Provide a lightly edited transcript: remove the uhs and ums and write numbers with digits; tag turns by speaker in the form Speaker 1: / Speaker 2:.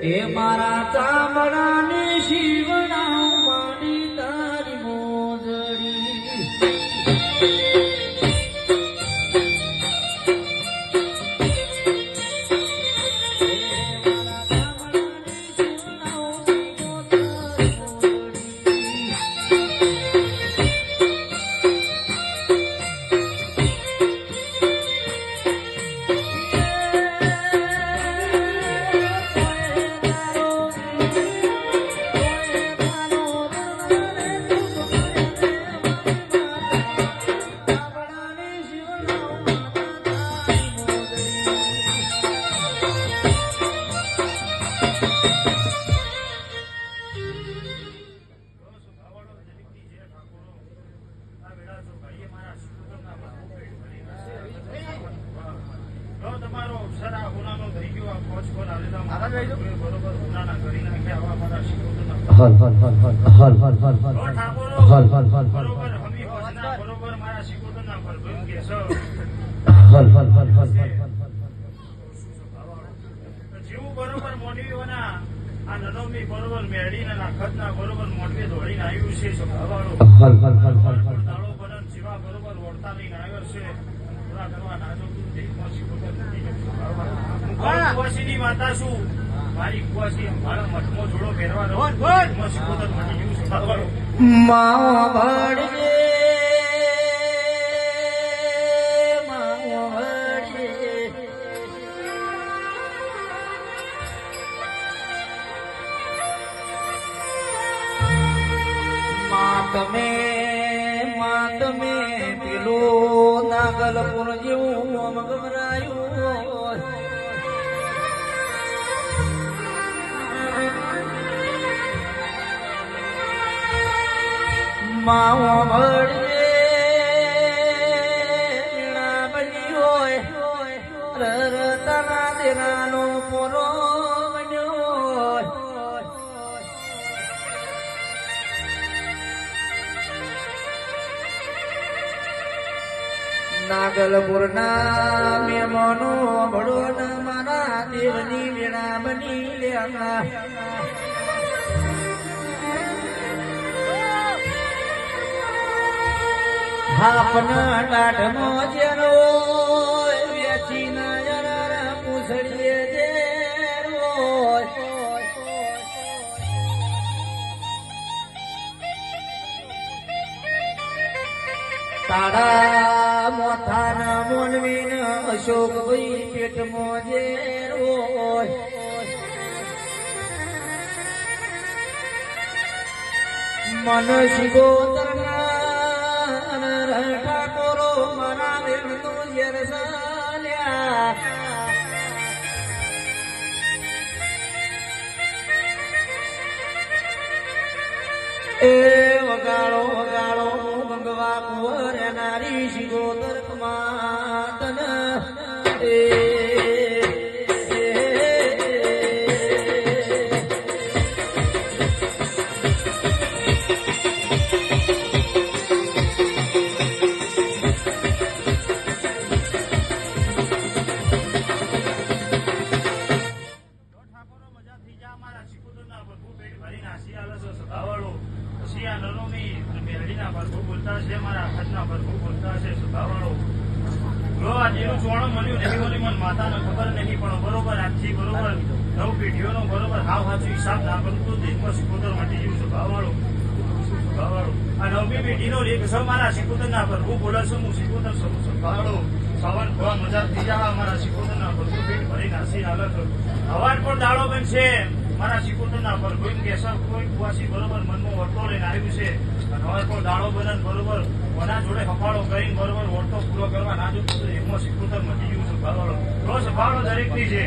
Speaker 1: એ મારા ચામડાની શિવડા માડી તારી મોજડી
Speaker 2: જેવું બરોબર મોડવીઓના આ નનોમી બરોબર મેળીને નાખતના બરોબર મોડવી દોડીને આવ્યું છે દાડો બનન જીવા બરોબર વળતા લઈને આવ્યો છે પૂરા કરવા નાજો કુવાસીની માતા છું મારી કુવાસી મારા મઠમો જોડો પહેરવાનો શીખોતર મટી ગયું છે
Speaker 1: માવો ભળજે માવો ભળજે માતમે પેલો નાગલપુર જેવું આમ ગભરાયું માવો ભળજે મીણા બની હોય રરતાના દેરાનો પોરો બન્યો નાગલપુરના મહેમાનો ભળો મારા દેવની વીણા બની લ્યા આપના ટાઢનો જેરો વેચી ના જરા પૂછડીએ જેરો તારા મોથાના મોનવીન અશોકભાઈ પેટમાં જેરો મન શિગોતરના ઠાકોરો મારા વેણનું ઝેર સાલ્યા એ વગાડો વગાડો ગંગવા કુંવર નારી શિગોતર કમાતન એ માતાને ખબર નહીં પણ બરોબર આજથી બરોબર નવ પેઢીઓનો બરોબર હાવ સાચું હિસાબ ના કરું તો દેશમાં શિકોતર મટી ગયું છે ભાવવાળું આ નવમી પેઢીનો રેખ છે મારા શિકોતર ના પર હું બોલે છું હું શિકોતર છું ભાવવાળું સવાર ભવા મજા થઈ જાય મારા શિકોતર ના પર પેટ ભરી નાસી હાલત અવાજ પણ દાડો બનશે મારા શિકોતર ના પર કોઈ કેસર કોઈ કુવાસી બરોબર મનમાં વળતો લઈને આવ્યું છે અવાજ પણ દાડો બનન બરોબર કોના જોડે હફાળો કરીને બરોબર વળતો પૂરો કરવા ના જોતું એમાં શિકોતર મટી ગયું છે ભાવવાળો રોજ ભાવડો દરેક ની છે